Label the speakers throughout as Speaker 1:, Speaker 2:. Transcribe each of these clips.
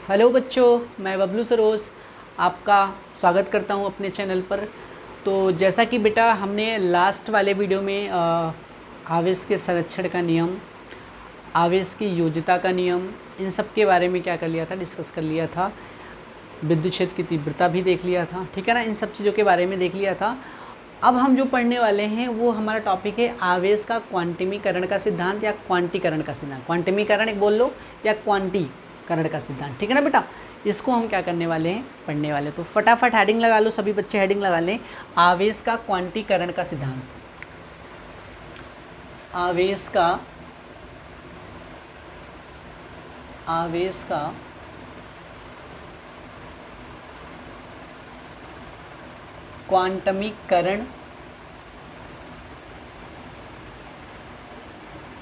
Speaker 1: Hello बच्चों, मैं बबलू सरोज आपका स्वागत करता हूं अपने चैनल पर। तो जैसा कि बेटा हमने लास्ट वाले वीडियो में आवेश के संरक्षण का नियम, आवेश की योज्यता का नियम, इन सब के बारे में क्या कर लिया था, डिस्कस कर लिया था। विद्युत क्षेत्र की तीव्रता भी देख लिया था, ठीक है ना, इन सब चीज़ों के बारे में देख लिया था। अब हम जो पढ़ने वाले हैं वो हमारा टॉपिक है आवेश का क्वांटमीकरण का सिद्धांत या क्वांटीकरण का सिद्धांत। क्वांटमीकरण एक बोल लो या क्वांटीकरण का सिद्धांत, ठीक है ना बेटा। इसको हम क्या करने वाले हैं, पढ़ने वाले। तो फटाफट हेडिंग लगा लो, सभी बच्चे हेडिंग लगा लें। आवेश का क्वांटीकरण का सिद्धांत। आवेश का क्वांटमीकरण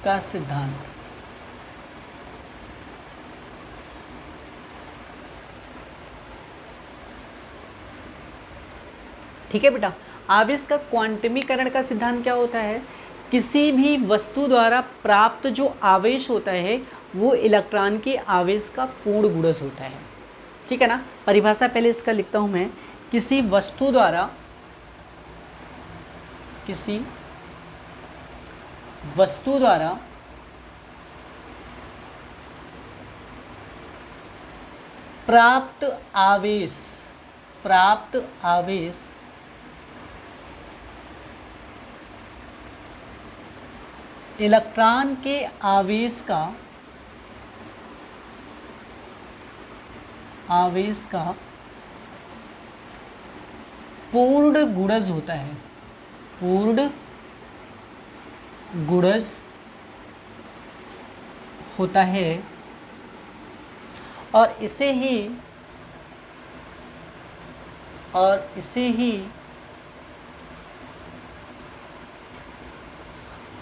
Speaker 1: का सिद्धांत। ठीक है बेटा। आवेश का क्वांटमीकरण का सिद्धांत क्या होता है? किसी भी वस्तु द्वारा प्राप्त जो आवेश होता है वो इलेक्ट्रॉन के आवेश का पूर्ण गुणज होता है, ठीक है ना। परिभाषा पहले इसका लिखता हूं मैं। किसी वस्तु द्वारा प्राप्त आवेश इलेक्ट्रॉन के आवेश का पूर्ण गुणज होता है, पूर्ण गुणज होता है। और इसे ही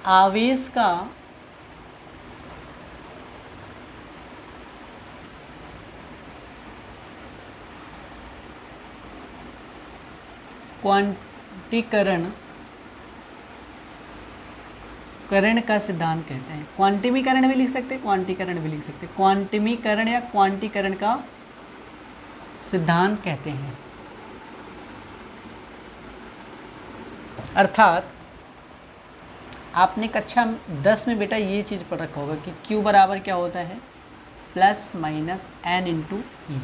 Speaker 1: आवेश का क्वांटीकरण का सिद्धांत कहते हैं। क्वांटमीकरण भी लिख सकते हैं, क्वांटीकरण भी लिख सकते हैं। क्वांटमीकरण या क्वांटीकरण का सिद्धांत कहते हैं। अर्थात आपने कक्षा 10 में बेटा ये चीज़ पढ़ रखा होगा कि Q बराबर क्या होता है, प्लस माइनस n इंटू ई।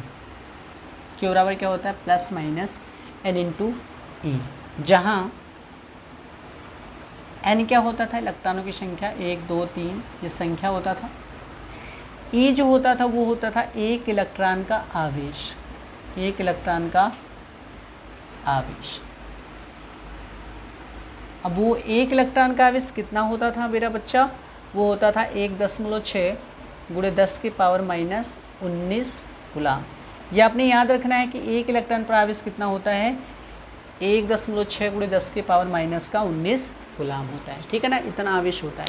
Speaker 1: Q बराबर क्या होता है, प्लस माइनस n इंटू ई, जहाँ n क्या होता था, इलेक्ट्रॉनों की संख्या 1 2 3 ये संख्या होता था। E जो होता था वो होता था एक इलेक्ट्रॉन का आवेश, एक इलेक्ट्रॉन का आवेश। अब वो एक इलेक्ट्रॉन का आवेश कितना होता था मेरा बच्चा, वो होता था 1.6 गुणे 10 की पावर माइनस 19 कूलम। ये आपने याद रखना है कि एक इलेक्ट्रॉन पर आवेश कितना होता है, 1.6 गुणे 10 की पावर माइनस का 19 कूलम होता है, ठीक है ना, इतना आवेश होता है।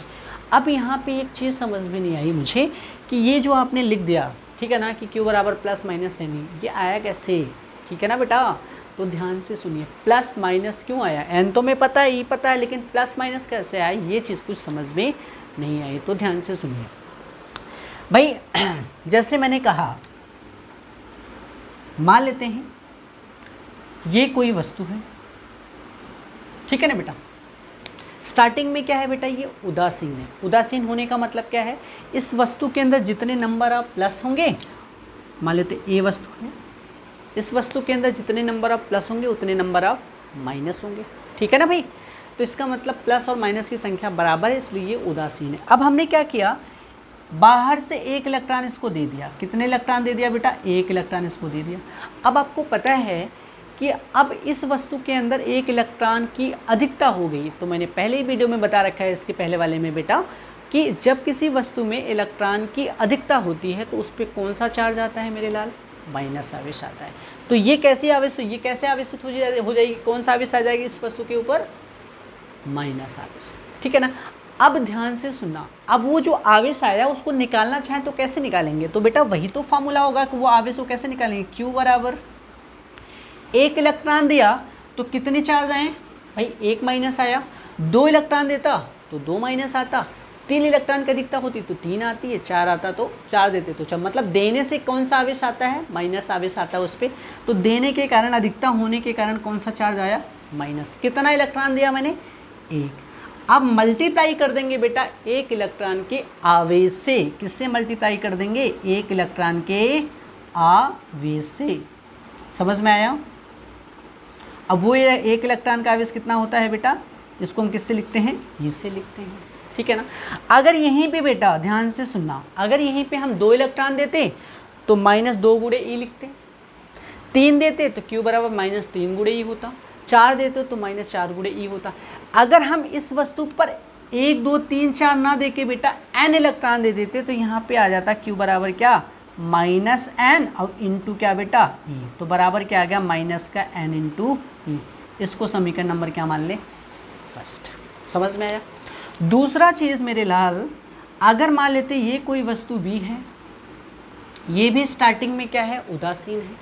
Speaker 1: अब यहाँ पे एक चीज़ समझ में नहीं आई मुझे कि ये जो आपने लिख दिया, ठीक है ना, कि Q बराबर प्लस माइनस n, ये आया कैसे, ठीक है ना बेटा। तो ध्यान से सुनिए, प्लस माइनस क्यों आया, n तो मैं पता है, ई पता है, लेकिन प्लस माइनस कैसे आया, ये चीज़ कुछ समझ में नहीं आई। तो ध्यान से सुनिए भाई। जैसे मैंने कहा, मान लेते हैं ये कोई वस्तु है, ठीक है ना बेटा। स्टार्टिंग में क्या है बेटा, ये उदासीन है। उदासीन होने का मतलब क्या है, इस वस्तु के अंदर जितने नंबर ऑफ प्लस होंगे, मान लेते ए वस्तु है, इस वस्तु के अंदर जितने नंबर ऑफ प्लस होंगे उतने नंबर ऑफ माइनस होंगे, ठीक है ना भाई। तो इसका मतलब प्लस और माइनस की संख्या बराबर है, इसलिए ये उदासीन है। अब हमने क्या किया, बाहर से एक इलेक्ट्रॉन इसको दे दिया। कितने इलेक्ट्रॉन दे दिया बेटा, एक इलेक्ट्रॉन इसको दे दिया। अब आपको पता है कि अब इस वस्तु के अंदर एक इलेक्ट्रॉन की अधिकता हो गई। तो मैंने पहले ही वीडियो में बता रखा है, इसके पहले वाले में बेटा, कि जब किसी वस्तु में इलेक्ट्रॉन की अधिकता होती है तो उस पर कौन सा चार्ज आता है मेरे लाल, माइनस आवेश आता है। तो ये कैसे आवेशित हो जाएगी, कौन सा आवेश आ जाएगी इस वस्तु के ऊपर, माइनस आवेश, ठीक है ना। अब ध्यान से सुनना, अब वो जो आवेश आया उसको निकालना चाहें तो कैसे निकालेंगे, तो बेटा वही तो फॉर्मूला होगा कि वो आवेश को कैसे निकालेंगे। Q बराबर एक इलेक्ट्रॉन दिया तो कितने चार्ज आए भाई, एक माइनस आया। 2 इलेक्ट्रॉन देता तो 2 माइनस आता, 3 इलेक्ट्रॉन की अधिकता होती तो 3 आती है, 4 आता तो 4 देते तो 4, मतलब देने से कौन सा आवेश आता है, माइनस आवेश आता है उस पर। तो देने के कारण, अधिकता होने के कारण कौन सा चार्ज आया, माइनस। कितना इलेक्ट्रॉन दिया मैंने, 1। अब मल्टीप्लाई कर देंगे बेटा 1 इलेक्ट्रॉन के आवेश से, किससे मल्टीप्लाई कर देंगे, 1 इलेक्ट्रॉन के आवेश से। समझ में आया। अब वो 1 इलेक्ट्रॉन का आवेश कितना होता है बेटा, इसको हम किससे लिखते हैं, इससे लिखते हैं, ठीक है ना। अगर यहीं पे बेटा ध्यान से सुनना, अगर यहीं पे हम 2 इलेक्ट्रॉन देते तो -2 गुणे ई लिखते, 3 देते तो Q बराबर -3 गुणे ई होता, 4 देते तो -4 गुणे ई होता। अगर हम इस वस्तु पर 1 2 3 4 ना दे के बेटा n इलेक्ट्रॉन दे देते तो यहाँ पे आ जाता Q बराबर क्या, -n और इंटू क्या बेटा, ई। तो बराबर क्या आ गया, माइनस का n इंटू ई। इसको समीकरण नंबर क्या मान ले, फर्स्ट। समझ में आया। दूसरा चीज़ मेरे लाल, अगर मान लेते ये कोई वस्तु भी है, ये भी स्टार्टिंग में क्या है, उदासीन है,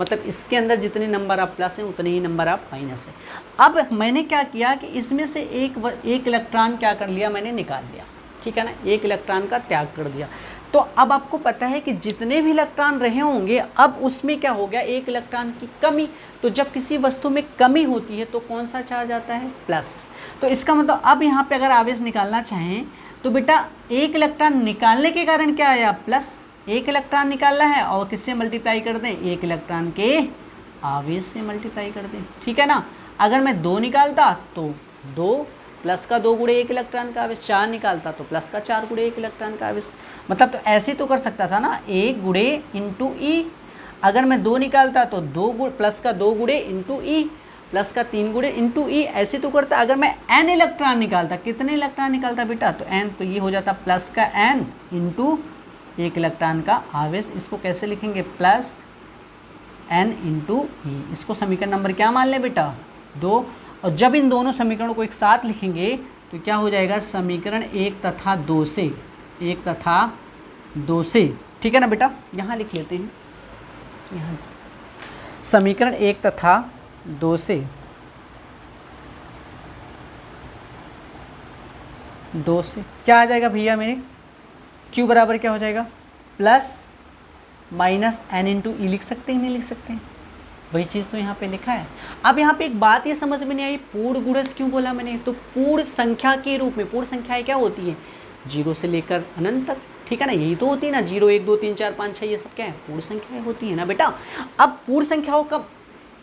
Speaker 1: मतलब इसके अंदर जितने नंबर आप प्लस हैं उतने ही नंबर आप माइनस है। अब मैंने क्या किया कि इसमें से एक इलेक्ट्रॉन क्या कर लिया, मैंने निकाल लिया, ठीक है ना, 1 इलेक्ट्रॉन का त्याग कर दिया। तो अब आपको पता है कि जितने भी इलेक्ट्रॉन रहे होंगे, अब उसमें क्या हो गया, 1 इलेक्ट्रॉन की कमी। तो जब किसी वस्तु में कमी होती है तो कौन सा चार्ज आता है, प्लस। तो इसका मतलब अब यहाँ पे अगर आवेश निकालना चाहें तो बेटा 1 इलेक्ट्रॉन निकालने के कारण क्या आया, प्लस। 1 इलेक्ट्रॉन निकालना है और किससे मल्टीप्लाई कर दें, 1 इलेक्ट्रॉन के आवेश से मल्टीप्लाई कर दें, ठीक है ना। अगर मैं 2 निकालता तो 2 प्लस का 2 गुणे 1 इलेक्ट्रॉन का आवेश, 4 निकालता तो प्लस का 4 गुणे 1 इलेक्ट्रॉन का आवेश। मतलब तो ऐसे तो कर सकता था ना, 1 गुणे इंटू ई। अगर मैं 2 निकालता तो 2 प्लस का 2 गुणे इंटू ई, प्लस का 3 गुणे इंटू ई, ऐसे तो करता। अगर मैं n इलेक्ट्रॉन निकालता, कितने इलेक्ट्रॉन निकालता बेटा, तो n, तो ये हो जाता प्लस का n इंटू 1 इलेक्ट्रॉन का आवेश। इसको कैसे लिखेंगे, प्लस n इंटू ई। इसको समीकरण नंबर क्या मान लें बेटा, 2। और जब इन दोनों समीकरणों को एक साथ लिखेंगे तो क्या हो जाएगा, समीकरण 1 तथा 2 से, 1 तथा 2 से, ठीक है ना बेटा। यहाँ लिख लेते हैं, यहाँ समीकरण 1 तथा 2 से, 2 से क्या आ जाएगा भैया मेरे, Q बराबर क्या हो जाएगा, प्लस माइनस n इंटू ई। लिख सकते हैं, नहीं लिख सकते हैं, वही चीज़ तो यहाँ पे लिखा है। अब यहाँ पे एक बात ये समझ में नहीं आई, पूर्ण गुणज क्यों बोला मैंने, तो पूर्ण संख्या के रूप में, पूर्ण संख्याएं क्या होती हैं, 0 से लेकर अनंत तक, ठीक है ना, यही तो होती है ना, 0 1 2 3 4 5 6, ये सब क्या है, पूर्ण संख्याएं होती है ना बेटा। अब पूर्ण संख्याओं का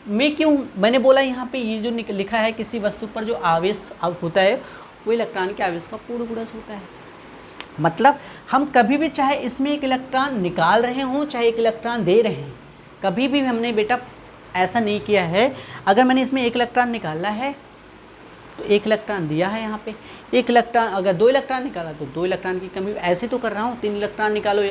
Speaker 1: में क्यों मैंने बोला, यहाँ पे ये जो लिखा है, किसी वस्तु पर जो आवेश होता है वो इलेक्ट्रॉन के आवेश का पूर्ण गुणज होता है। मतलब हम कभी भी, चाहे इसमें 1 इलेक्ट्रॉन निकाल रहे हों, चाहे 1 इलेक्ट्रॉन दे रहे हैं, कभी भी हमने बेटा ऐसा नहीं किया है। अगर मैंने इसमें 1 इलेक्ट्रॉन निकाला है तो 1 इलेक्ट्रॉन दिया है यहाँ पे, 1 इलेक्ट्रॉन, अगर 2 इलेक्ट्रॉन निकाला तो 2 इलेक्ट्रॉन की कमी, ऐसे तो कर रहा हूँ। 3 इलेक्ट्रॉन निकालो,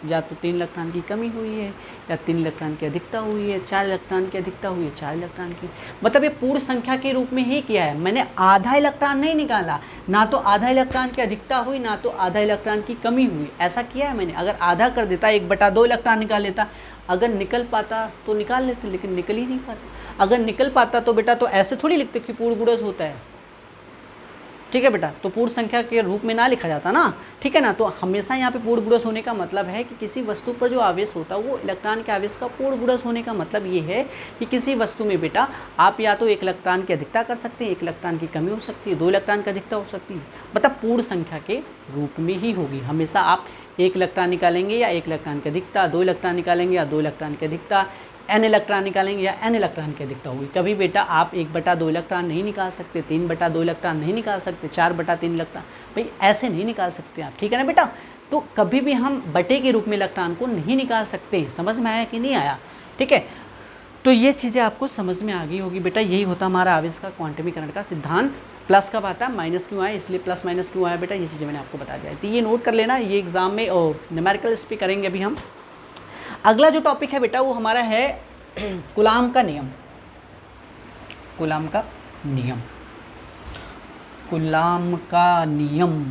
Speaker 1: या तो 3 इलेक्ट्रॉन की कमी हुई है, या 3 इलेक्ट्रॉन की अधिकता हुई है, 4 इलेक्ट्रॉन की अधिकता हुई है, 4 इलेक्ट्रॉन की, मतलब ये पूर्ण संख्या के रूप में ही किया है। मैंने आधा इलेक्ट्रॉन नहीं निकाला, ना तो आधा इलेक्ट्रॉन की अधिकता हुई, ना तो आधा इलेक्ट्रॉन की कमी हुई, ऐसा किया है मैंने। अगर आधा कर देता, 1/2 इलेक्ट्रॉन निकाल लेता, अगर निकल पाता तो निकाल लेते, लेकिन निकल ही नहीं पाता। अगर निकल पाता तो बेटा तो ऐसे थोड़ी लिखते कि पूर्ण गुणज होता है, ठीक है बेटा, तो पूर्ण संख्या के रूप में ना लिखा जाता ना, ठीक है ना। तो हमेशा यहाँ पे पूर्ण गुणज होने का मतलब है कि किसी वस्तु पर जो आवेश होता है वो इलेक्ट्रॉन के आवेश का पूर्ण गुणज होने का मतलब ये है कि किसी वस्तु में बेटा आप या तो 1 इलेक्ट्रॉन की अधिकता कर सकते हैं, 1 इलेक्ट्रॉन की कमी हो सकती है, 2 इलेक्ट्रॉन की अधिकता हो सकती है, मतलब पूर्ण संख्या के रूप में ही होगी। हमेशा आप 1 इलेक्ट्रॉन निकालेंगे या 1 इलेक्ट्रॉन की अधिकता, 2 इलेक्ट्रॉन निकालेंगे या 2 इलेक्ट्रॉन की अधिकता, n इलेक्ट्रॉन निकालेंगे या n इलेक्ट्रॉन की अधिकता होगी। कभी बेटा आप 1/2 इलेक्ट्रॉन नहीं निकाल सकते, 3/2 इलेक्ट्रॉन नहीं निकाल सकते, 4/3 इलेक्ट्रॉन, भाई ऐसे नहीं निकाल सकते आप, ठीक है ना बेटा। तो कभी भी हम बटे के रूप में इलेक्ट्रॉन को नहीं निकाल सकते। समझ में आया कि नहीं आया, ठीक है। तो ये चीज़ें आपको समझ में आ गई होगी बेटा। यही होता हमारा आवेश का क्वांटमीकरण का सिद्धांत। प्लस कब आता है, माइनस क्यों आया, इसलिए प्लस माइनस क्यों आया बेटा, ये चीज़ें मैंने आपको बता दिया। तो ये नोट कर लेना, ये एग्जाम में और न्यूमेरिकल इस पर करेंगे अभी हम। अगला जो टॉपिक है बेटा वो हमारा है कूलाम का नियम। कूलाम का नियम, कूलाम का नियम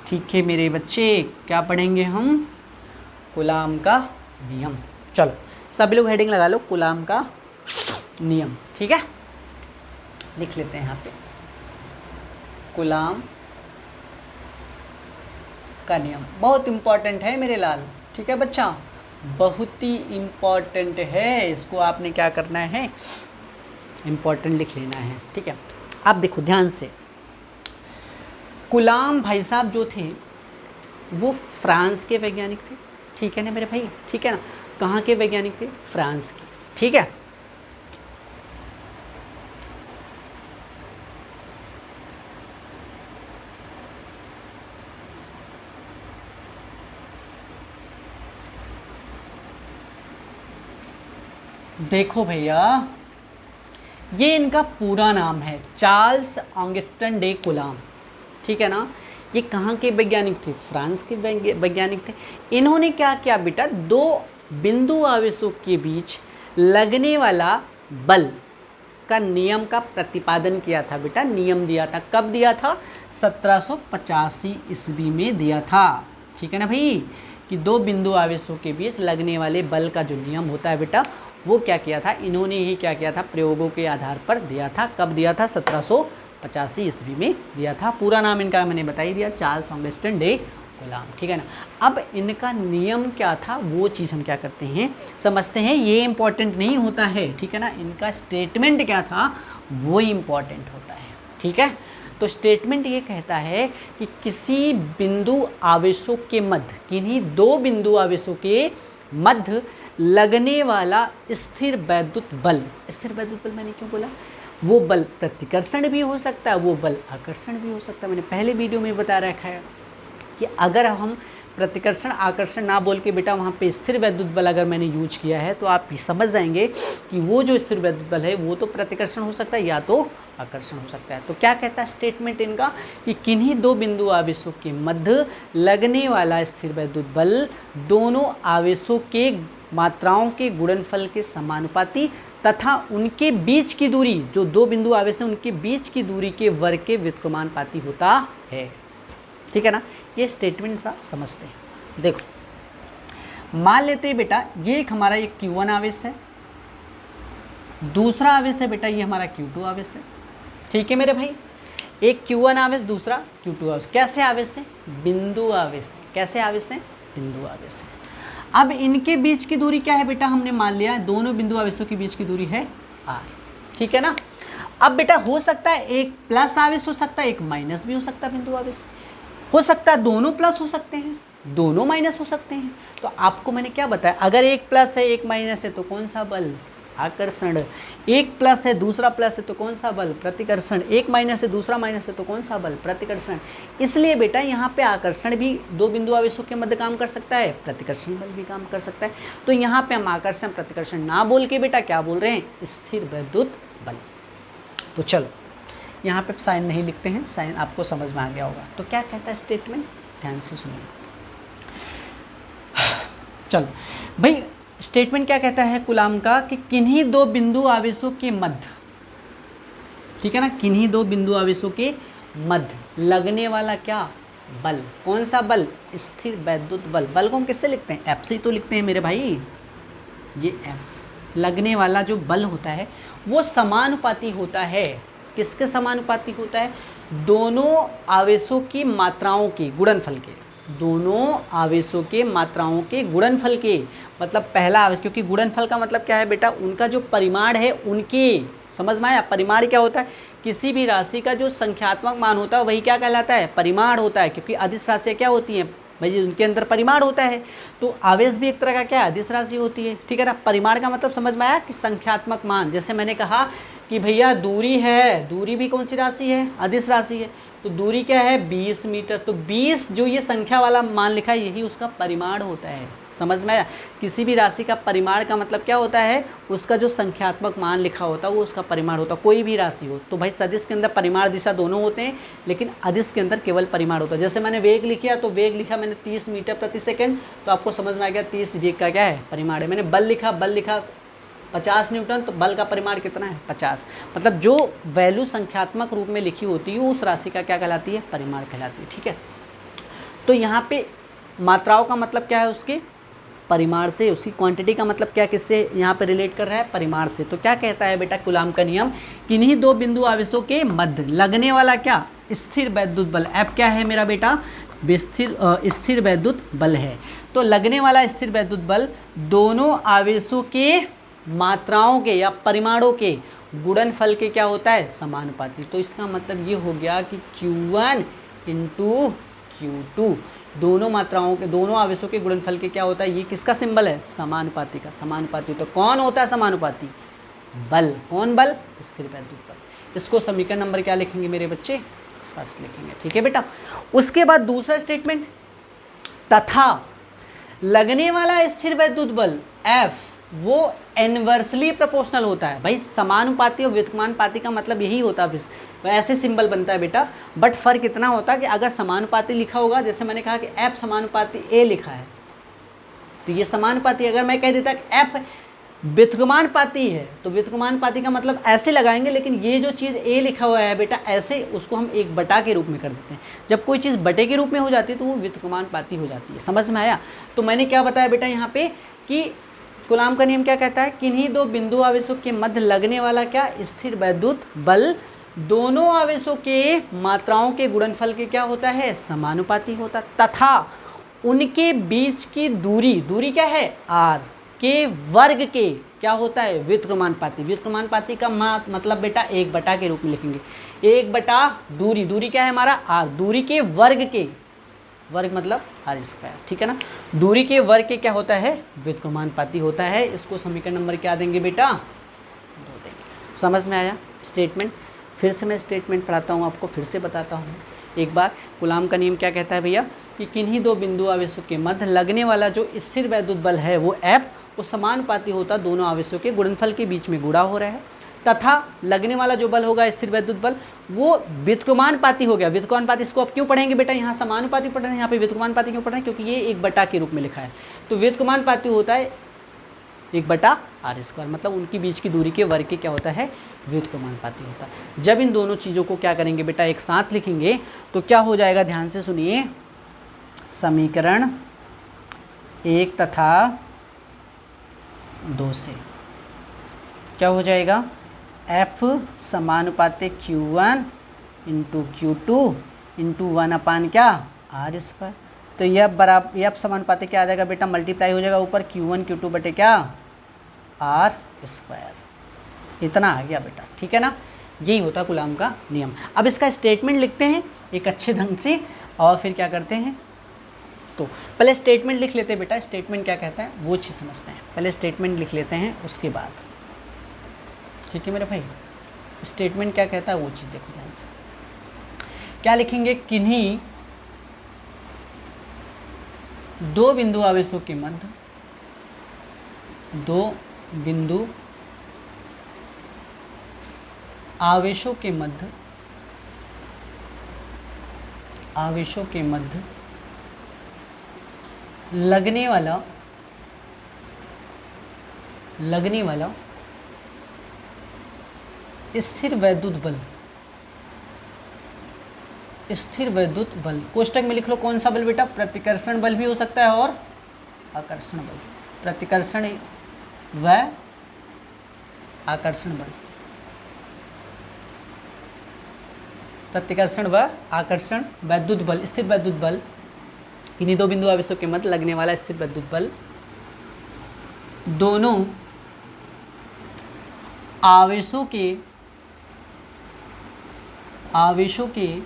Speaker 1: ठीक है मेरे बच्चे, क्या पढ़ेंगे हम, कूलाम का नियम। चलो सभी लोग हेडिंग लगा लो, कूलाम का नियम, ठीक है। लिख लेते हैं यहाँ पे, कूलाम का नियम बहुत इम्पॉर्टेंट है मेरे लाल, ठीक है बच्चा, बहुत ही इम्पॉर्टेंट है, इसको आपने क्या करना है, इम्पॉर्टेंट लिख लेना है, ठीक है। आप देखो ध्यान से, कूलाम भाई साहब जो थे वो फ्रांस के वैज्ञानिक थे, ठीक है ना मेरे भाई, ठीक है ना, कहाँ के वैज्ञानिक थे, फ्रांस के, ठीक है। देखो भैया, ये इनका पूरा नाम है चार्ल्स ऑगस्टिन डे कूलाम, ठीक है ना। ये कहाँ के वैज्ञानिक थे, फ्रांस के वैज्ञानिक थे। इन्होंने क्या किया बेटा, दो बिंदु आवेशों के बीच लगने वाला बल का नियम का प्रतिपादन किया था बेटा, नियम दिया था। कब दिया था, 1785 ईस्वी में दिया था, ठीक है ना भाई, कि दो बिंदु आवेशों के बीच लगने वाले बल का जो नियम होता है बेटा, वो क्या किया था, इन्होंने ही क्या किया था, प्रयोगों के आधार पर दिया था। कब दिया था, 1785 ईस्वी में दिया था। पूरा नाम इनका मैंने बता ही दिया, चार्ल्स ऑगस्टिन डे कूलाम, ठीक है ना। अब इनका नियम क्या था वो चीज़ हम क्या करते हैं, समझते हैं। ये इंपॉर्टेंट नहीं होता है, ठीक है ना, इनका स्टेटमेंट क्या था वो इम्पॉर्टेंट होता है, ठीक है। तो स्टेटमेंट ये कहता है कि किसी बिंदु आवेशों के मध्य, किन्हीं दो बिंदु आवेशों के मध्य लगने वाला स्थिर वैद्युत बल, स्थिर वैद्युत बल मैंने क्यों बोला, वो बल प्रतिकर्षण भी हो सकता है, वो बल आकर्षण भी हो सकता है। मैंने पहले वीडियो में बता रखा है कि अगर हम प्रतिकर्षण आकर्षण ना बोल के बेटा वहाँ पे स्थिर वैद्युत बल अगर मैंने यूज किया है, तो आप समझ जाएंगे कि वो जो स्थिर वैद्युत बल है वो तो प्रतिकर्षण हो सकता है या तो आकर्षण हो सकता है। तो क्या कहता है स्टेटमेंट इनका, कि किन्हीं दो बिंदु आवेशों के मध्य लगने वाला स्थिर वैद्युत बल दोनों आवेशों के मात्राओं के गुणनफल के समानुपाती तथा उनके बीच की दूरी, जो दो बिंदु आवेश हैं उनके बीच की दूरी के वर्ग के व्युत्क्रमानुपाती होता है, ठीक है ना। ये स्टेटमेंट का समझते हैं। देखो मान लेते हैं बेटा, ये एक हमारा एक Q1 आवेश है, दूसरा आवेश है बेटा ये हमारा Q2 आवेश है, ठीक है मेरे भाई। एक Q1 आवेश, दूसरा Q2 आवेश। कैसे आवेश है, बिंदु आवेश है। कैसे आवेश है, बिंदु आवेश है। अब इनके बीच की दूरी क्या है बेटा, हमने मान लिया दोनों बिंदु आवेशों के बीच की दूरी है r, ठीक है ना। अब बेटा हो सकता है एक प्लस आवेश हो सकता है, एक माइनस भी हो सकता है, बिंदु आवेश हो सकता है, दोनों प्लस हो सकते हैं, दोनों माइनस हो सकते हैं। तो आपको मैंने क्या बताया, अगर एक प्लस है एक माइनस है तो कौन सा बल, आकर्षण। एक प्लस है दूसरा प्लस है तो कौन सा बल, प्रतिकर्षण। एक माइनस है दूसरा माइनस है तो कौन सा बल, प्रतिकर्षण। इसलिए बेटा यहाँ पे आकर्षण भी दो बिंदु आवेशों के मध्य काम कर सकता है, प्रतिकर्षण बल भी काम कर सकता है। तो यहाँ पे हम आकर्षण प्रतिकर्षण ना बोल के बेटा क्या बोल रहे हैं, स्थिर वैद्युत बल। तो चलो यहाँ पे साइन नहीं लिखते हैं, साइन आपको समझ में आ गया होगा। तो क्या कहता है स्टेटमेंट, ध्यान से सुनिए। चलो भाई, स्टेटमेंट क्या कहता है कूलाम का, कि किन्हीं दो बिंदु आवेशों के मध्य, ठीक है ना, किन्हीं दो बिंदु आवेशों के मध्य लगने वाला क्या बल, कौन सा बल, स्थिर वैद्युत बल। बल को हम किससे लिखते हैं, एफ से तो लिखते हैं मेरे भाई। ये एफ लगने वाला जो बल होता है वो समानुपाती होता है, किसके समानुपाती होता है, दोनों आवेशों की मात्राओं के गुणनफल के, दोनों आवेशों के मात्राओं के गुणनफल के। मतलब पहला आवेश, क्योंकि गुणनफल का मतलब क्या है बेटा, उनका जो परिमाण है उनके, समझ में आया। परिमाण क्या होता है, किसी भी राशि का जो संख्यात्मक मान होता है वही क्या कहलाता है, परिमाण होता है। क्योंकि अदिश राशियाँ क्या होती हैं भाई, उनके अंदर परिमाण होता है। तो आवेश भी एक तरह का क्या है, अदिश राशि होती है, ठीक है ना। परिमाण का मतलब समझ में आया कि संख्यात्मक मान। जैसे मैंने कहा कि भैया दूरी है, दूरी भी कौन सी राशि है, अदिश राशि है। तो दूरी क्या है, 20 मीटर। तो 20 जो ये संख्या वाला मान लिखा है यही उसका परिमाण होता है, समझ में आया। किसी भी राशि का परिमाण का मतलब क्या होता है, उसका जो संख्यात्मक मान लिखा होता है वो उसका परिमाण होता है, कोई भी राशि हो। तो भाई सदिश के अंदर परिमाण दिशा दोनों होते हैं, लेकिन अदिश के अंदर केवल परिमाण होता है। जैसे मैंने वेग लिखा, तो वेग लिखा मैंने 30 मीटर प्रति सेकेंड, तो आपको समझ में आ गया 30 वेग का क्या है, परिमाण है। मैंने बल लिखा 50 न्यूटन, तो बल का परिमाण कितना है, 50। मतलब जो वैल्यू संख्यात्मक रूप में लिखी होती है उस राशि का क्या कहलाती है, परिमाण कहलाती है, ठीक है। तो यहाँ पे मात्राओं का मतलब क्या है, उसके परिमाण से, उसकी क्वांटिटी का मतलब क्या, किससे यहाँ पे रिलेट कर रहा है, परिमाण से। तो क्या कहता है बेटा कूलाम का नियम, किन्हीं दो बिंदु आवेशों के मध्य लगने वाला क्या स्थिर वैद्युत बल, F क्या है मेरा बेटा, स्थिर वैद्युत बल है। तो लगने वाला स्थिर वैद्युत बल दोनों आवेशों के मात्राओं के या परिमाणों के गुणनफल के क्या होता है, समानुपाती। तो इसका मतलब ये हो गया कि Q1 इंटू Q2 दोनों मात्राओं के, दोनों आवेशों के गुणनफल के क्या होता है, ये किसका सिंबल है, समानुपाती का। समानुपाती तो कौन होता है समानुपाती, बल। कौन बल, स्थिर वैद्युत बल। इसको समीकरण नंबर क्या लिखेंगे मेरे बच्चे, फर्स्ट लिखेंगे, ठीक है बेटा। उसके बाद दूसरा स्टेटमेंट, तथा लगने वाला स्थिर वैद्युत बल F वो इनवर्सली प्रोपोर्शनल होता है। भाई समानुपाती और व्युत्क्रमानुपाती का मतलब यही होता है, ऐसे सिंबल बनता है बेटा। बट फर्क इतना होता है कि अगर समानुपाती लिखा होगा, जैसे मैंने कहा कि F समानुपाती A लिखा है, तो ये समानुपाती। अगर मैं कह देता कि F व्युत्क्रमानुपाती है, तो व्युत्क्रमानुपाती का मतलब ऐसे लगाएंगे, लेकिन ये जो चीज़ A लिखा हुआ है बेटा ऐसे, उसको हम एक बटा के रूप में कर देते हैं। जब कोई चीज़ बटे के रूप में हो जाती है तो वो व्युत्क्रमानुपाती हो जाती है। समझ में आया। तो मैंने क्या बताया बेटा यहाँ पे कि कूलाम का नियम क्या कहता है, किन्हीं दो बिंदु आवेशों के मध्य लगने वाला क्या, स्थिर वैद्युत बल दोनों आवेशों के मात्राओं के गुणनफल के क्या होता है, समानुपाती होता, तथा उनके बीच की दूरी, दूरी क्या है, r के वर्ग के क्या होता है, व्युत्क्रमानुपाती। व्युत्क्रमानुपाती का मतलब बेटा एक बटा के रूप में लिखेंगे, एक बटा दूरी, दूरी क्या है हमारा r, दूरी के वर्ग के, वर्ग मतलब r स्क्वायर, ठीक है ना। दूरी के वर्ग के क्या होता है, व्युत्क्रमानुपाती होता है। इसको समीकरण नंबर क्या देंगे बेटा, 2 देंगे। समझ में आया स्टेटमेंट। फिर से मैं स्टेटमेंट पढ़ाता हूँ आपको, फिर से बताता हूँ एक बार। कूलाम का नियम क्या कहता है भैया कि किन्हीं दो बिंदु आवेशों के मध्य लगने वाला जो स्थिर वैद्युत बल है वो F वो समानुपाती होता दोनों आवेशों के गुणनफल के बीच में गुणा हो रहा है, तथा लगने वाला जो बल होगा स्थिर वैद्युत बल वो व्युत्क्रमानुपाती हो गया। व्युत्क्रमानुपाती इसको अब क्यों पढ़ेंगे बेटा, यहाँ समानुपाती पढ़ रहे हैं, यहाँ पे व्युत्क्रमानुपाती क्यों पढ़ रहे हैं, क्योंकि ये एक बटा के रूप में लिखा है। तो व्युत्क्रमानुपाती होता है एक बटा r स्क्वायर, मतलब उनकी बीच की दूरी के वर्ग के क्या होता है, व्युत्क्रमानुपाती होता है। जब इन दोनों चीज़ों को क्या करेंगे बेटा, एक साथ लिखेंगे तो क्या हो जाएगा, ध्यान से सुनिए। समीकरण 1 तथा 2 से क्या हो जाएगा, F समानुपाती Q1 इंटू Q2 इंटू 1 क्या, r स्क्वायर। तो यह बराबर, यह समानुपाती क्या आ जाएगा बेटा, मल्टीप्लाई हो जाएगा ऊपर Q1 Q2 बटे क्या, r स्क्वायर। इतना आ गया बेटा, ठीक है ना। यही होता है कूलाम का नियम। अब इसका स्टेटमेंट लिखते हैं एक अच्छे ढंग से, और फिर क्या करते हैं, तो पहले स्टेटमेंट लिख लेते हैं बेटा। स्टेटमेंट क्या कहता है वो चीज़ समझते हैं, पहले स्टेटमेंट लिख लेते हैं उसके बाद, ठीक है मेरे भाई। स्टेटमेंट क्या कहता है वो चीज़ देखो ध्यान से। क्या लिखेंगे, किन्हीं दो बिंदु आवेशों के मध्य, दो बिंदु आवेशों के मध्य, आवेशों के मध्य लगने वाला स्थिर वैद्युत बल, स्थिर वैद्युत बल कोष्टक में लिख लो कौन सा बल बेटा, प्रतिकर्षण बल भी हो सकता है और आकर्षण बल। प्रतिकर्षण व आकर्षण बल, प्रतिकर्षण व आकर्षण वैद्युत बल, स्थिर वैद्युत बल, इन्हीं दो बिंदु आवेशों के मध्य लगने वाला स्थिर वैद्युत बल दोनों आवेशों के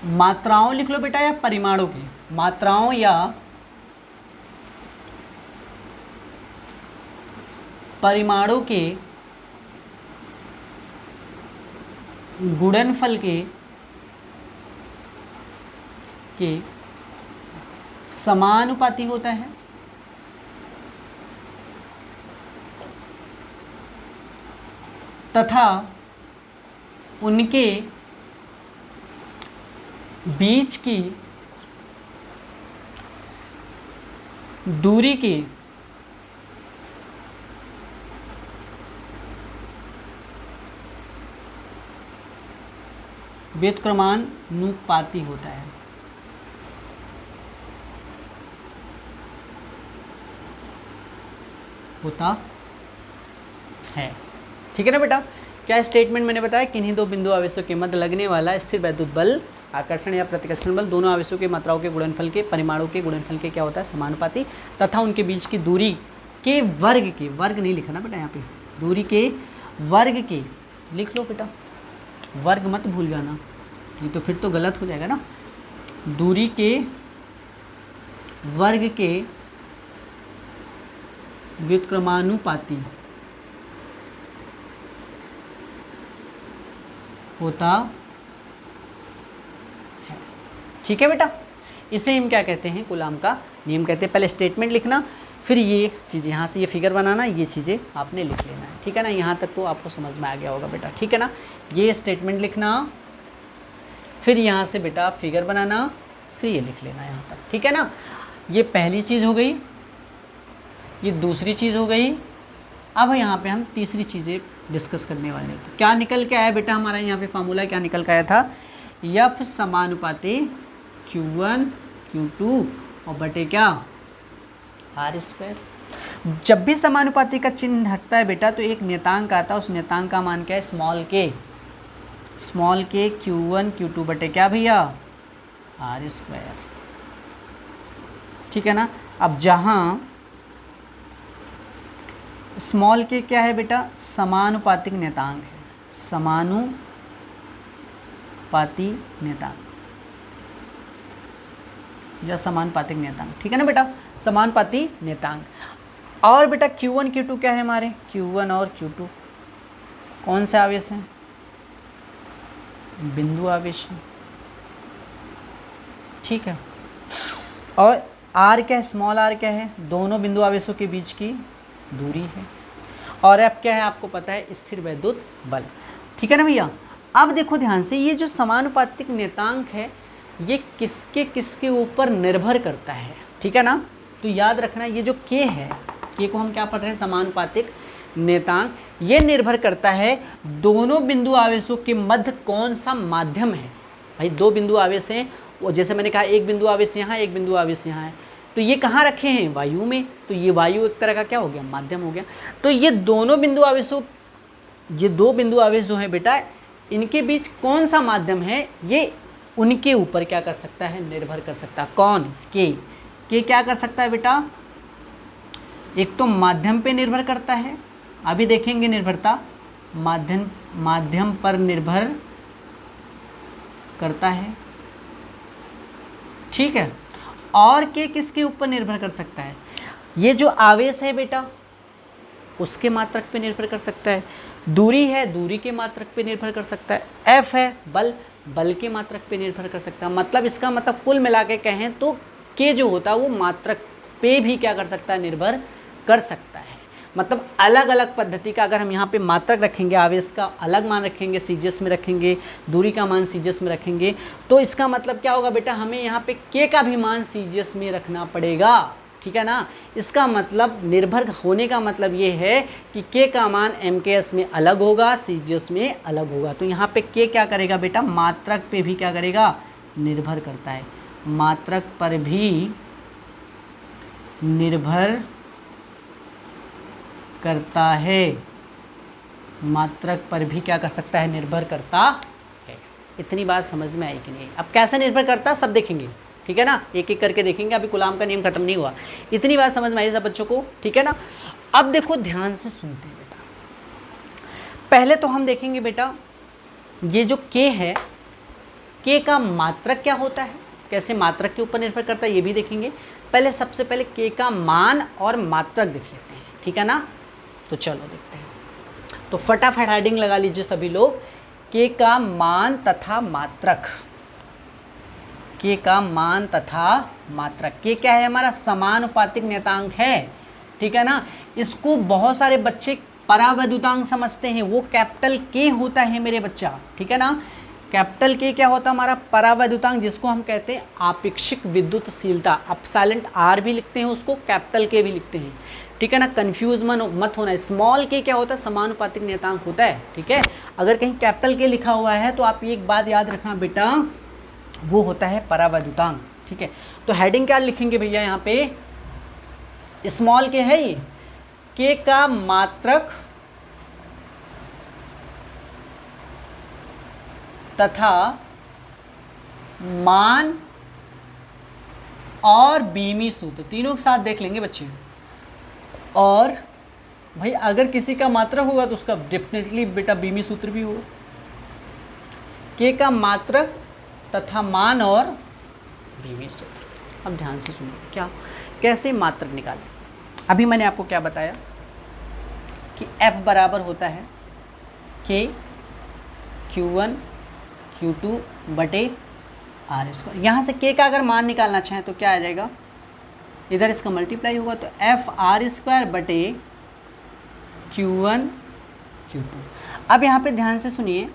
Speaker 1: मात्राओं लिख लो बेटा, या परिमाणों की, मात्राओं या परिमाणों के गुणनफल के समानुपाती होता है, तथा उनके बीच की दूरी के व्युत्क्रमानुपाती होता है। होता है, ठीक है ना बेटा। क्या स्टेटमेंट मैंने बताया, किन्हीं दो बिंदु आवेशों के मध्य लगने वाला स्थिर वैद्युत बल, आकर्षण या प्रतिकर्षण बल, दोनों आवेशों की मात्राओं के गुणनफल के परिमाणों के गुणनफल के क्या होता है, समानुपाती, तथा उनके बीच की दूरी के वर्ग के, वर्ग नहीं लिखना बेटा यहाँ पे, दूरी के वर्ग के लिख लो बेटा, वर्ग मत भूल जाना, नहीं तो फिर तो गलत हो जाएगा ना। दूरी के वर्ग के व्युत्क्रमानुपाती होता है। ठीक है बेटा, इसे हम क्या कहते हैं, कूलाम का नियम कहते हैं। पहले स्टेटमेंट लिखना, फिर ये चीज़ यहाँ से ये फिगर बनाना, ये चीज़ें आपने लिख लेना है। ठीक है ना, यहाँ तक तो आपको समझ में आ गया होगा बेटा। ठीक है ना, ये स्टेटमेंट लिखना, फिर यहाँ से बेटा फिगर बनाना, फिर ये लिख लेना यहाँ तक। ठीक है ना, ये पहली चीज़ हो गई, ये दूसरी चीज़ हो गई। अब यहाँ पे हम तीसरी चीज़ें डिस्कस करने वाले हैं। क्या निकल के आया बेटा हमारा यहाँ पे फार्मूला क्या निकल के आया था, एफ समानुपाती Q1 Q2 और बटे क्या आर स्क्वायर। जब भी समानुपाती का चिन्ह हटता है बेटा तो एक नियतांक आता है, उस नियतांक का मान क्या है, स्मॉल के Q1 Q2 बटे क्या भैया आर स्क्वायर। ठीक है ना, अब जहाँ स्मॉल के क्या है बेटा, समानुपातिक नियतांक है, समानुपाती नियतांक या समानुपातिक नियतांक। ठीक है ना बेटा, समानुपाती नियतांक। और बेटा Q1 Q2 क्या है हमारे, Q1 और Q2 कौन से आवेश हैं, बिंदु आवेश हैं। ठीक है, और R क्या है, स्मॉल r क्या है, दोनों बिंदु आवेशों के बीच की दूरी है। और F क्या है, आपको पता है, स्थिर वैद्युत बल। ठीक है ना भैया। अब देखो ध्यान से, ये जो समानुपातिक नियतांक है ये किसके किसके ऊपर निर्भर करता है। ठीक है ना, तो याद रखना ये जो K है, K को हम क्या पढ़ रहे हैं, समानुपातिक नियतांक, ये निर्भर करता है दोनों बिंदु आवेशों के मध्य कौन सा माध्यम है। भाई दो बिंदु आवेश हैं, वो जैसे मैंने कहा एक बिंदु आवेश यहाँ, एक बिंदु आवेश यहाँ है, तो ये कहाँ रखे हैं, वायु में, तो ये वायु एक तरह का क्या हो गया, माध्यम हो गया। तो ये दोनों बिंदु आवेशों, ये दो बिंदु आवेश जो है बेटा, इनके बीच कौन सा माध्यम है, ये उनके ऊपर क्या कर सकता है, निर्भर कर सकता है। कौन, के क्या कर सकता है बेटा, एक तो माध्यम पे निर्भर करता है, अभी देखेंगे निर्भरता, माध्यम पर निर्भर करता है। ठीक है, और के किसके ऊपर निर्भर कर सकता है, ये जो आवेश है बेटा उसके मात्रक पे निर्भर कर सकता है, दूरी है दूरी के मात्रक पे निर्भर कर सकता है, एफ है बल के मात्रक पे निर्भर कर सकता है। मतलब इसका मतलब कुल मिला के कहें तो के जो होता है वो मात्रक पे भी क्या कर सकता है, निर्भर कर सकता है। मतलब अलग अलग पद्धति का अगर हम यहाँ पे मात्रक रखेंगे, आवेश का अलग मान रखेंगे, सीजीएस में रखेंगे, दूरी का मान सीजीएस में रखेंगे, तो इसका मतलब क्या होगा बेटा, हमें यहाँ पे के का भी मान सीजीएस में रखना पड़ेगा। ठीक है ना, इसका मतलब निर्भर होने का मतलब ये है कि के का मान एमकेएस में अलग होगा, सीजीएस में अलग होगा। तो यहाँ पे के क्या करेगा बेटा, मात्रक पे भी क्या करेगा, निर्भर करता है, मात्रक पर भी निर्भर करता है, मात्रक पर भी क्या कर सकता है, निर्भर करता है। इतनी बात समझ में आई कि नहीं। अब कैसे निर्भर करता है सब देखेंगे। ठीक है ना, एक एक करके देखेंगे, अभी कूलाम का नियम खत्म नहीं हुआ। इतनी बात समझ में आई सब बच्चों को। ठीक है ना, अब देखो ध्यान से सुनते हैं बेटा। पहले तो हम देखेंगे बेटा ये जो के है, के का मात्रक क्या होता है, कैसे मात्रक के ऊपर निर्भर करता है ये भी देखेंगे। पहले सबसे पहले के का मान और मात्रक देख लेते हैं। ठीक है ना, तो चलो देखते हैं। तो फटाफट हेडिंग लगा लीजिए सभी लोग, के का मान तथा मात्रक, के का मान तथा मात्रक। के क्या है, हमारा समानुपातिक नियतांक है। ठीक है ना, इसको बहुत सारे बच्चे परावैद्युतांक समझते हैं, वो कैपिटल के होता है मेरे बच्चा। ठीक है ना, कैपिटल के क्या होता है, हमारा परावैद्युतांक, जिसको हम कहते हैं आपेक्षिक विद्युतशीलता। आप साइलेंट आर भी लिखते हैं उसको, कैपिटल के भी लिखते हैं। ठीक है ना, कन्फ्यूज मत होना। स्मॉल के क्या होता है, समानुपातिक नियतांक होता है। ठीक है, अगर कहीं कैपिटल के लिखा हुआ है तो आप एक बात याद रखना बेटा, वो होता है परावैद्युतांक। ठीक है, तो हेडिंग क्या लिखेंगे भैया, यहाँ पे स्मॉल के है ये, के का मात्रक तथा मान और बीमी सूत्र, तीनों के साथ देख लेंगे बच्चे। और भाई अगर किसी का मात्रक होगा तो उसका डेफिनेटली बेटा बीमी सूत्र भी होगा। के का मात्रक तथा मान और बीमी सूत्र। अब ध्यान से सुनिए क्या, कैसे मात्रक निकालें। अभी मैंने आपको क्या बताया कि F बराबर होता है K Q1 Q2 बटे आर स्क्वायर। यहाँ से K का अगर मान निकालना चाहें तो क्या आ जाएगा, इधर इसका मल्टीप्लाई होगा तो एफ आर स्क्वायर बटे Q1 Q2। अब यहाँ पे ध्यान से सुनिए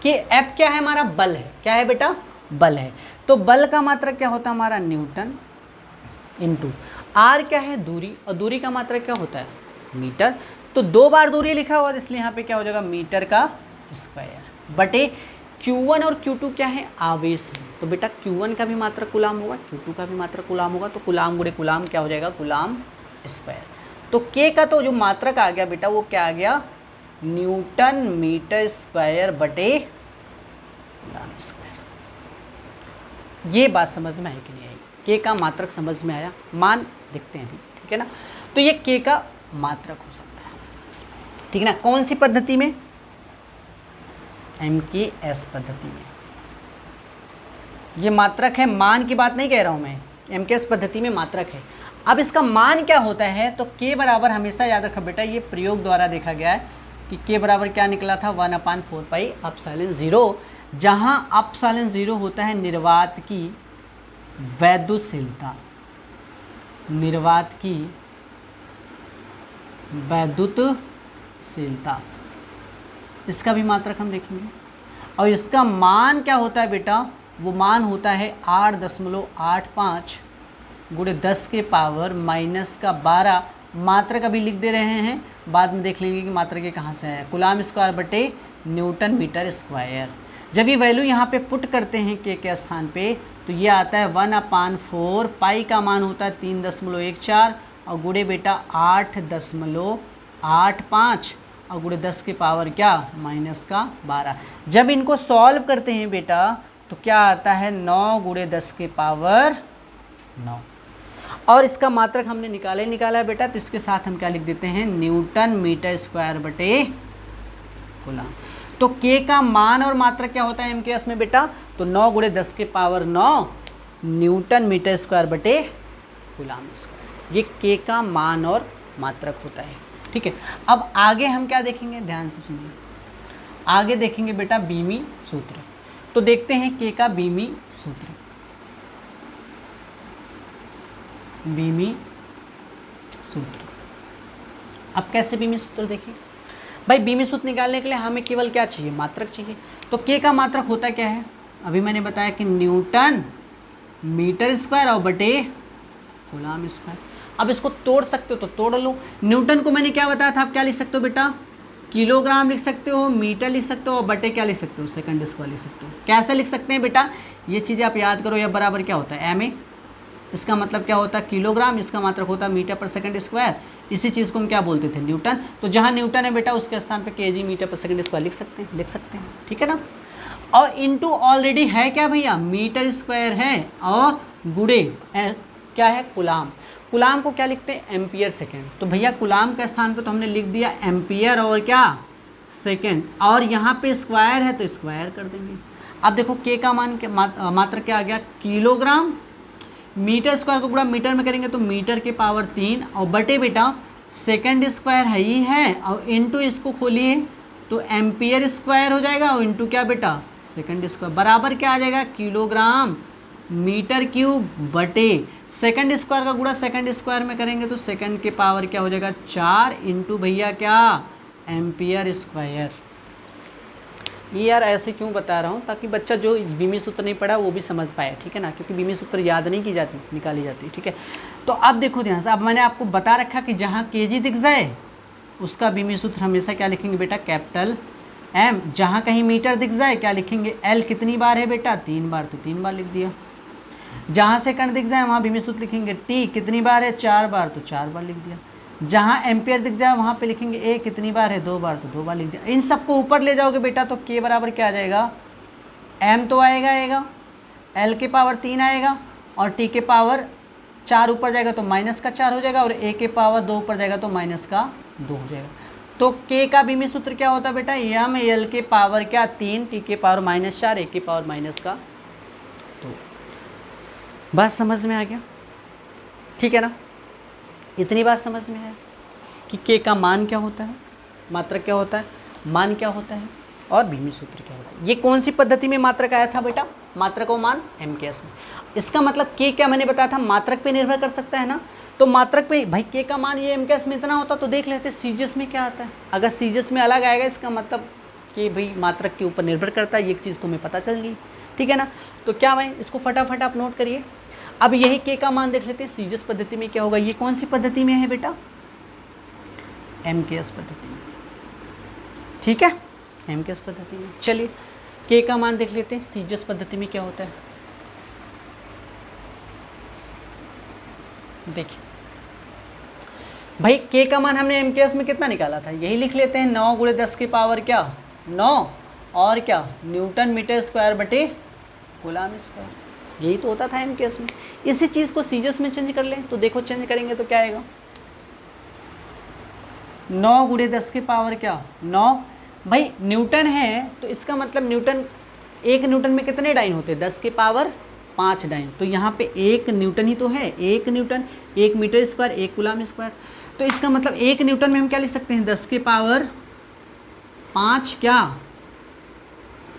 Speaker 1: कि F क्या है, हमारा बल है। क्या है बेटा, बल है। तो बल का मात्रक क्या होता है हमारा, न्यूटन, इनटू आर क्या है, दूरी, और दूरी का मात्रक क्या होता है, मीटर। तो 2 बार दूरी लिखा हुआ इसलिए यहाँ पे क्या हो जाएगा, मीटर का स्क्वायर बटे Q1 और Q2 क्या है, आवेश है। तो बेटा Q1 का भी मात्रक कूलाम होगा, Q2 का भी मात्रक कूलाम होगा, तो कूलाम गुणे कूलाम क्या हो जाएगा, कूलाम स्क्वायर। तो K का तो जो मात्रक आ गया बेटा वो क्या आ गया, न्यूटन मीटर स्क्वायर बटे कूलाम स्क्वायर। ये बात समझ में आई कि नहीं आई, K का मात्रक समझ में आया, मान देखते हैं अभी, ठीक है ना। तो ये K का मात्रक हो सकता है, ठीक है ना। कौन सी पद्धति में, MKS पद्धति में। ये मात्रक है, मान की बात नहीं कह रहा हूँ मैं, MKS पद्धति में मात्रक है। अब इसका मान क्या होता है, तो K बराबर हमेशा याद रखो बेटा, ये प्रयोग द्वारा देखा गया है कि K बराबर क्या निकला था, 1/4 पाई एप्सिलॉन 0, जहाँ एप्सिलॉन 0 होता है निर्वात की वैद्युतशीलता, निर्वात की वैद्युतशीलता, इसका भी मात्रक हम देखेंगे। और इसका मान क्या होता है बेटा, वो मान होता है 8.85 गुणे 10 के पावर -12। मात्रक अभी लिख दे रहे हैं, बाद में देख लेंगे कि मात्रक ये कहाँ से है, कूलाम स्क्वायर बटे न्यूटन मीटर स्क्वायर। जब ये वैल्यू यहाँ पे पुट करते हैं के स्थान पे तो ये आता है 1/4, पाई का मान होता है 3.14 और गुणे बेटा 8.85 और गुणे 10 के पावर क्या, -12। जब इनको सॉल्व करते हैं बेटा तो क्या आता है, 9 गुणे 10 के पावर 9। और इसका मात्रक हमने निकाला है बेटा, तो इसके साथ हम क्या लिख देते हैं, न्यूटन मीटर स्क्वायर बटे कूलाम। तो K का मान और मात्रक क्या होता है MKS में बेटा, तो 9 गुणे 10 के पावर 9 न्यूटन मीटर स्क्वायर बटे कूलाम स्क्वायर। ये K का मान और मात्रक होता है, ठीक है। अब आगे हम क्या देखेंगे, ध्यान से सुनिए। आगे देखेंगे बेटा बीमी सूत्र। तो देखते हैं K का बीमी सूत्र, बीमी सूत्र। अब कैसे बीमी सूत्र देखिए भाई, बीमी सूत्र निकालने के लिए हमें केवल क्या चाहिए, मात्रक चाहिए। तो K का मात्रक होता क्या है, अभी मैंने बताया कि न्यूटन मीटर स्क्वायर और बटे कूलाम स्क्वायर। अब इसको तोड़ सकते हो तो तोड़ लो। न्यूटन को मैंने क्या बताया था, आप क्या लिख सकते हो बेटा, किलोग्राम लिख सकते हो, मीटर लिख सकते हो और बटे क्या लिख सकते हो, सेकंड स्क्वायर लिख सकते हो। कैसे लिख सकते हैं बेटा, ये चीज़ें आप याद करो। या बराबर क्या होता है, MA, इसका मतलब क्या होता है किलोग्राम, इसका मात्रक होता है मीटर पर सेकंड स्क्वायर। इसी चीज़ को हम क्या बोलते थे, न्यूटन। तो जहाँ न्यूटन है बेटा उसके स्थान पे केजी मीटर पर सेकंड स्क्वायर लिख सकते हैं, ठीक है ना। और इनटू ऑलरेडी है क्या भैया, मीटर स्क्वायर है, और गुणे क्या है, कूलाम। कूलाम को क्या लिखते हैं, एम्पियर सेकेंड। तो भैया कूलाम के स्थान पे तो हमने लिख दिया एम्पियर और क्या, सेकेंड, और यहाँ पे स्क्वायर है तो स्क्वायर कर देंगे। अब देखो K का मान मात्र क्या आ गया, किलोग्राम, मीटर स्क्वायर को पूरा मीटर में करेंगे तो मीटर के पावर 3 और बटे बेटा सेकंड स्क्वायर है ही है, और इनटू इसको खोलिए तो एम्पियर स्क्वायर हो जाएगा, और इनटू क्या बेटा, सेकंड स्क्वायर, बराबर क्या आ जाएगा, किलोग्राम मीटर क्यूब बटे सेकंड स्क्वायर का गुणा सेकंड स्क्वायर में करेंगे तो सेकंड के पावर क्या हो जाएगा 4 इंटू भैया क्या, एम्पियर स्क्वायर। ये यार ऐसे क्यों बता रहा हूँ, ताकि बच्चा जो बीमी सूत्र नहीं पढ़ा वो भी समझ पाए, ठीक है ना, क्योंकि बीमी सूत्र याद नहीं की जाती, निकाली जाती, ठीक है। तो अब देखो ध्यान से, अब मैंने आपको बता रखा कि जहाँ केजी दिख जाए उसका बीमी सूत्र हमेशा क्या लिखेंगे बेटा, कैपिटल M। जहाँ कहीं मीटर दिख जाए क्या लिखेंगे, L कितनी बार है बेटा, 3 बार, तो 3 बार लिख दिया। जहाँ सेकंड दिख जाए वहाँ बीमी सूत्र लिखेंगे T कितनी बार है, 4 बार, तो 4 बार लिख दिया। जहाँ एम्पियर दिख जाए वहाँ पे लिखेंगे A कितनी बार है, 2 बार, तो 2 बार लिख दिया। इन सबको ऊपर ले जाओगे बेटा तो K बराबर क्या आ जाएगा, m तो आएगा, l के पावर 3 आएगा और t के पावर 4 ऊपर जाएगा तो माइनस का 4 हो जाएगा और a के पावर 2 ऊपर जाएगा तो माइनस का 2 हो जाएगा। तो k का बीमी सूत्र क्या होता है बेटा, m l के पावर क्या 3, t के पावर -4, a के पावर माइनस का 2। बात समझ में आ गया, ठीक है ना? इतनी बात समझ में है कि k का मान क्या होता है, मात्रक क्या होता है, मान क्या होता है और बीमी सूत्र क्या होता है। ये कौन सी पद्धति में मात्रक आया था बेटा, मात्रक और मान MKS में। इसका मतलब k क्या मैंने बताया था मात्रक पे निर्भर कर सकता है ना, तो मात्रक पे भाई k का मान ये MKS में इतना होता तो देख लेते सीजीएस में क्या आता है। अगर सीजीएस में अलग आएगा इसका मतलब कि भाई मात्रक के ऊपर निर्भर करता है, ये एक चीज़ तुम्हें पता चल गई, ठीक है ना? तो क्या भाई इसको फटाफट आप नोट करिए। अब यही k का मान देख लेते हैं सीजीएस पद्धति में क्या होगा। ये कौन सी पद्धति में है बेटा, MKS पद्धति में, ठीक है, MKS पद्धति में। चलिए k का मान देख लेते हैं सीजीएस पद्धति में क्या होता है। देखिए भाई k का मान हमने MKS में कितना निकाला था, यही लिख लेते हैं 9 × 10 की पावर क्या 9 और क्या न्यूटन मीटर स्क्वायर बटे कूलम स्क्वायर, यही तो होता था MKS में। इसी चीज़ को सीजीएस में चेंज कर लें तो देखो चेंज करेंगे तो क्या आएगा 9 × 10 की पावर क्या 9। भाई न्यूटन है तो इसका मतलब न्यूटन, एक न्यूटन में कितने डाइन होते हैं 10 के पावर 5 डाइन, तो यहाँ पे 1 न्यूटन ही तो है, 1 newton 1 metre square 1 coulomb square, तो इसका मतलब 1 न्यूटन में हम क्या लिख सकते हैं 10 के पावर 5 क्या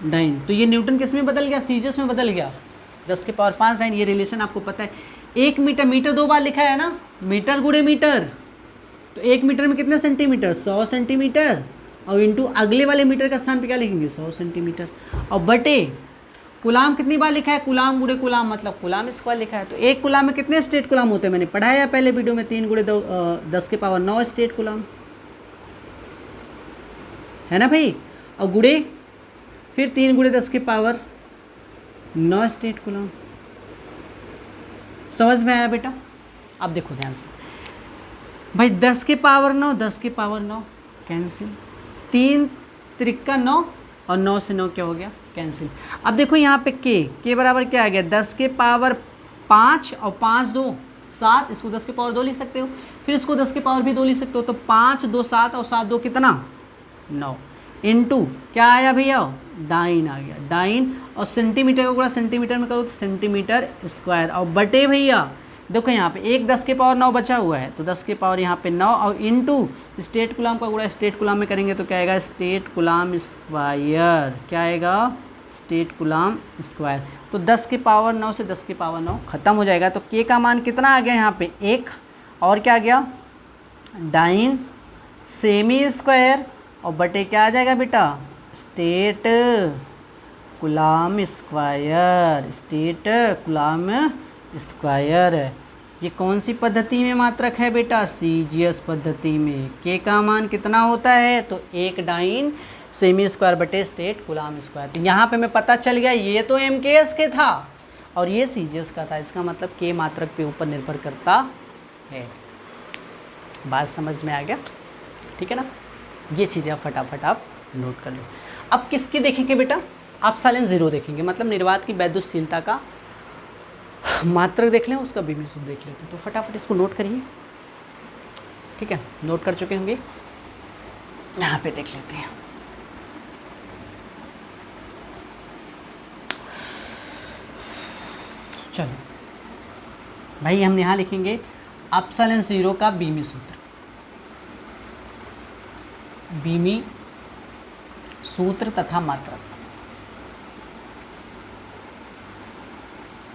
Speaker 1: डाइन। तो ये न्यूटन किस में बदल गया, सीजीएस में बदल गया, 10 के पावर 5 डाइन। ये रिलेशन आपको पता है। 1 मीटर, मीटर 2 बार लिखा है ना, मीटर गुणे मीटर, तो 1 मीटर में कितने सेंटीमीटर 100 सेंटीमीटर और इंटू अगले वाले मीटर का स्थान पे क्या लिखेंगे 100 सेंटीमीटर और बटे कूलम कितनी बार लिखा है, कूलम गुणे कूलम मतलब कूलम स्क्वायर लिखा है। तो एक कूलम में कितने स्टेट कूलम होते हैं, मैंने पढ़ाया पहले वीडियो में 3 × 10 के पावर 9 स्टेट कूलम है ना भाई, और गुणे फिर 3 × 10 के पावर 9 स्टेट कूलम। समझ में आया बेटा? अब देखो ध्यान से भाई 10 के पावर 9 10 के पावर 9 कैंसिल, 3 त्रिका 9 और 9 से 9 क्या हो गया कैंसिल। अब देखो यहाँ पे k बराबर क्या आ गया 10 के पावर 5 और 5 2 7, इसको 10 के पावर 2 लिख सकते हो, फिर इसको 10 के पावर भी 2 लिख सकते हो, तो 5 2 7 और 7 2 कितना 9 इंटू क्या आया भैया डाइन आ गया डाइन, और सेंटीमीटर का गुणा सेंटीमीटर में करो तो सेंटीमीटर स्क्वायर और बटे भैया देखो यहाँ पे एक 10 के पावर 9 बचा हुआ है तो 10 के पावर यहाँ पे 9 और इंटू स्टेट कूलम का गुणा स्टेट कूलम में करेंगे तो क्या आएगा स्टेट कूलम स्क्वायर, क्या आएगा स्टेट कूलम स्क्वायर। तो 10 के पावर 9 से 10 के पावर 9 खत्म हो जाएगा। तो k का मान कितना आ गया यहाँ पे 1 और क्या आ गया डाइन सेमी स्क्वायर और बटे क्या आ जाएगा बेटा state coulomb square, state coulomb square. ये कौन सी पद्धति में मात्रक है बेटा सीजीएस पद्धति में। k का मान कितना होता है तो 1 डाइन सेमी स्क्वायर बटे स्टेट कूलम स्क्वायर। तो यहाँ पे मैं पता चल गया ये तो MKS के था और ये सीजीएस का था, इसका मतलब k मात्रक पे ऊपर निर्भर करता है। बात समझ में आ गया, ठीक है ना? ये चीज़ें आप फटाफट आप नोट कर लो। अब किसकी देखेंगे बेटा, आप साइलेंस 0 देखेंगे, मतलब निर्वात की वैद्युतशीलता का मात्रक देख लें, उसका बीमी सूत्र देख लेते हैं। तो फटाफट इसको नोट करिए, ठीक है? नोट कर चुके होंगे, यहाँ पे देख लेते हैं। चलो भाई हम यहाँ लिखेंगे एप्सिलॉन 0 का बीमी सूत्र, बीमी सूत्र तथा मात्रक।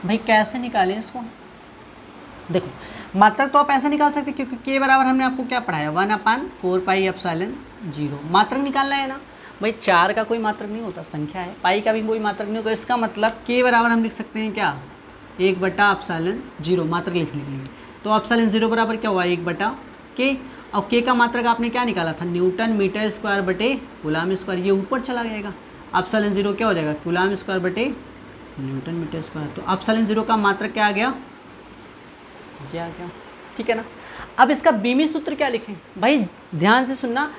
Speaker 1: भाई कैसे निकालें इसको, देखो मात्रक तो आप ऐसा निकाल सकते क्योंकि k बराबर हमने आपको क्या पढ़ाया 1/4π∈0। मात्रक निकालना है ना भाई, 4 का कोई मात्रक नहीं होता, संख्या है, पाई का भी कोई मात्रक नहीं होता। इसका मतलब k बराबर हम लिख सकते हैं क्या 1/0 मात्रक लिखने के लिए। तो एप्सिलॉन 0 बराबर क्या हुआ 1/k, और k का मात्रक आपने क्या निकाला था न्यूटन मीटर स्क्वायर बटे कूलम स्क्वायर, ये ऊपर चला जाएगा। एप्सिलॉन 0 क्या हो जाएगा कूलम स्क्वायर बटे न्यूटन मीटर स्क्वायर। तो एप्सिलॉन 0 का मात्रक क्या आ गया, ये आ गया, ठीक है ना? अब इसका बीमी सूत्र क्या लिखें भाई, ध्यान से सुनना,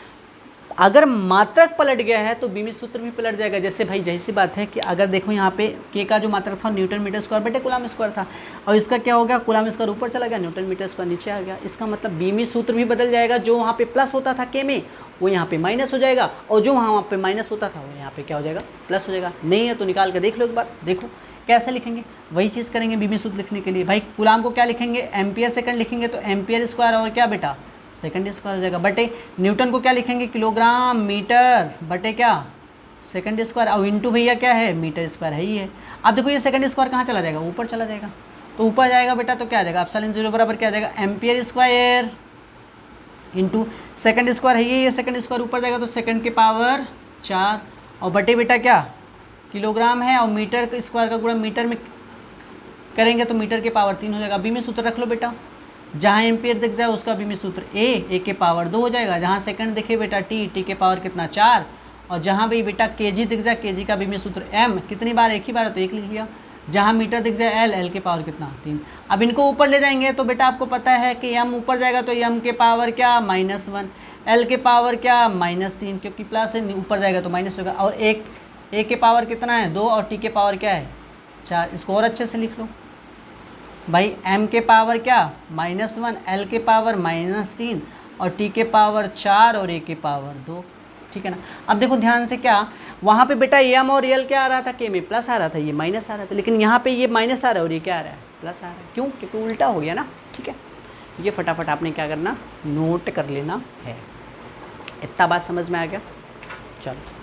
Speaker 1: अगर मात्रक पलट गया है तो बीमी सूत्र भी पलट जाएगा। जैसे भाई जैसी सी बात है कि अगर देखो यहाँ पे के का जो मात्रक था न्यूटन मीटर स्क्वायर बटे कूलम स्क्वायर था, और इसका क्या हो गया, कूलम स्क्वायर ऊपर चला गया, न्यूटन मीटर स्क्वायर नीचे आ गया। इसका मतलब बीमी सूत्र भी बदल जाएगा। जो वहाँ पे प्लस होता था के में, वो यहाँ पे माइनस हो जाएगा, और जो वहाँ पे माइनस होता था वो यहाँ पे क्या हो जाएगा, प्लस हो जाएगा। नहीं है तो निकाल के देख लो एक बार, देखो कैसे लिखेंगे। वही चीज़ करेंगे बीमी सूत्र लिखने के लिए। भाई कूलम को क्या लिखेंगे, एम्पियर सेकंड लिखेंगे, तो एम्पियर स्क्वायर और क्या बेटा, सेकंड स्क्वायर हो जाएगा, बटे न्यूटन को क्या लिखेंगे, किलोग्राम मीटर बटे क्या, सेकंड स्क्वायर, और इंटू भैया क्या है, मीटर स्क्वायर है ही है। अब देखो ये सेकंड स्क्वायर कहाँ चला जाएगा, ऊपर चला जाएगा, तो ऊपर जाएगा बेटा तो क्या आ जाएगा, एप्सिलॉन 0 बराबर क्या आ जाएगा, ampere square into second square है ये सेकंड स्क्वायर ऊपर जाएगा तो सेकंड के पावर 4, और बटे बेटा क्या, किलोग्राम है, और मीटर स्क्वायर का गुणा मीटर में करेंगे तो मीटर के पावर 3 हो जाएगा। बीमी सूत्र रख लो बेटा, जहाँ एम्पियर दिख जाए उसका बीमी सूत्र ए के पावर 2 हो जाएगा, जहाँ सेकंड दिखे बेटा टी के पावर कितना 4, और जहाँ भी बेटा केजी दिख जाए केजी का बीमी सूत्र एम, कितनी बार, एक ही बार तो एक लिख लिया, जहाँ मीटर दिख जाए एल के पावर कितना 3। अब इनको ऊपर ले जाएंगे तो बेटा आपको पता है कि एम ऊपर जाएगा तो एम के पावर क्या -1, एल के पावर क्या -3, क्योंकि प्लस है ऊपर जाएगा तो माइनस होगा, और एक ए के पावर कितना है 2, और टी के पावर क्या है 4। इसको और अच्छे से लिख लो भाई, m के पावर क्या -1, l के पावर -3, और t के पावर 4, और a के पावर 2, ठीक है ना। अब देखो ध्यान से, क्या वहाँ पे बेटा m और l क्या आ रहा था, k में प्लस आ रहा था, ये माइनस आ रहा था, लेकिन यहाँ पे ये माइनस आ रहा है और ये क्या आ रहा है, प्लस आ रहा है। क्यों, क्योंकि उल्टा हो गया ना, ठीक है। ये फटाफट आपने क्या करना, नोट कर लेना है। इतना बात समझ में आ गया, चलो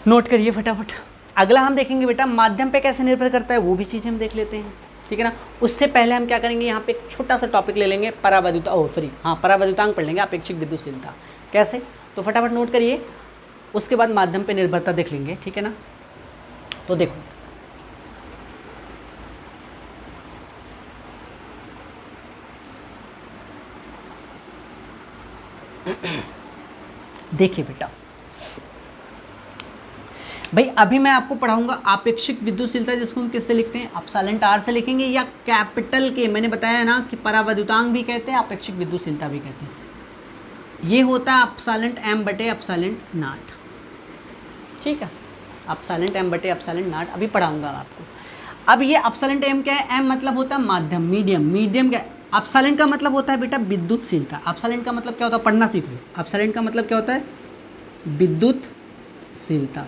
Speaker 1: नोट करिए फटाफट। अगला हम देखेंगे बेटा माध्यम पे कैसे निर्भर करता है, वो भी चीज़ हम देख लेते हैं, ठीक है ना। उससे पहले हम क्या करेंगे, यहाँ पे एक छोटा सा टॉपिक ले लेंगे, परावैद्युतांक पढ़ लेंगे, अपेक्षिक विद्युतशीलता कैसे, तो फटाफट नोट करिए। उसके बाद माध्यम पे निर्भरता देख लेंगे, ठीक है ना। तो देखो देखिए बेटा, भाई अभी मैं आपको पढ़ाऊंगा आपेक्षिक विद्युतशीलता, जिसको हम किससे लिखते हैं, एप्सिलॉन r से लिखेंगे, या कैपिटल के, मैंने बताया ना कि परावैद्युतांक भी कहते हैं, आपेक्षिक विद्युतशीलता भी कहते हैं। ये होता है एप्सिलॉन m बटे एप्सिलॉन नॉट, ठीक है, एप्सिलॉन m बटे एप्सिलॉन नॉट अभी पढ़ाऊंगा आपको। अब ये एप्सिलॉन m क्या है, m मतलब होता है माध्यम, मीडियम क्या है, एप्सिलॉन का मतलब होता है बेटा विद्युतशीलता। एप्सिलॉन का मतलब क्या होता है, पढ़ना सीखो, एप्सिलॉन का मतलब क्या होता है, विद्युतशीलता।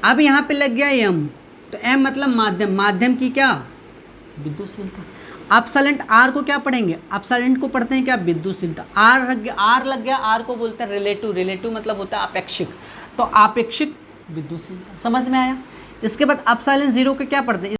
Speaker 1: अब यहाँ पे लग गया m, तो m मतलब माध्यम की क्या, विद्युतशीलता। एप्सिलॉन r को क्या पढ़ेंगे, एप्सिलॉन को पढ़ते हैं क्या, विद्युतशीलता। r लग गया, r को बोलते हैं रिलेटिव मतलब होता है अपेक्षिक, तो आपेक्षिक विद्युतशीलता। समझ में आया। इसके बाद एप्सिलॉन 0 को क्या पढ़ते हैं,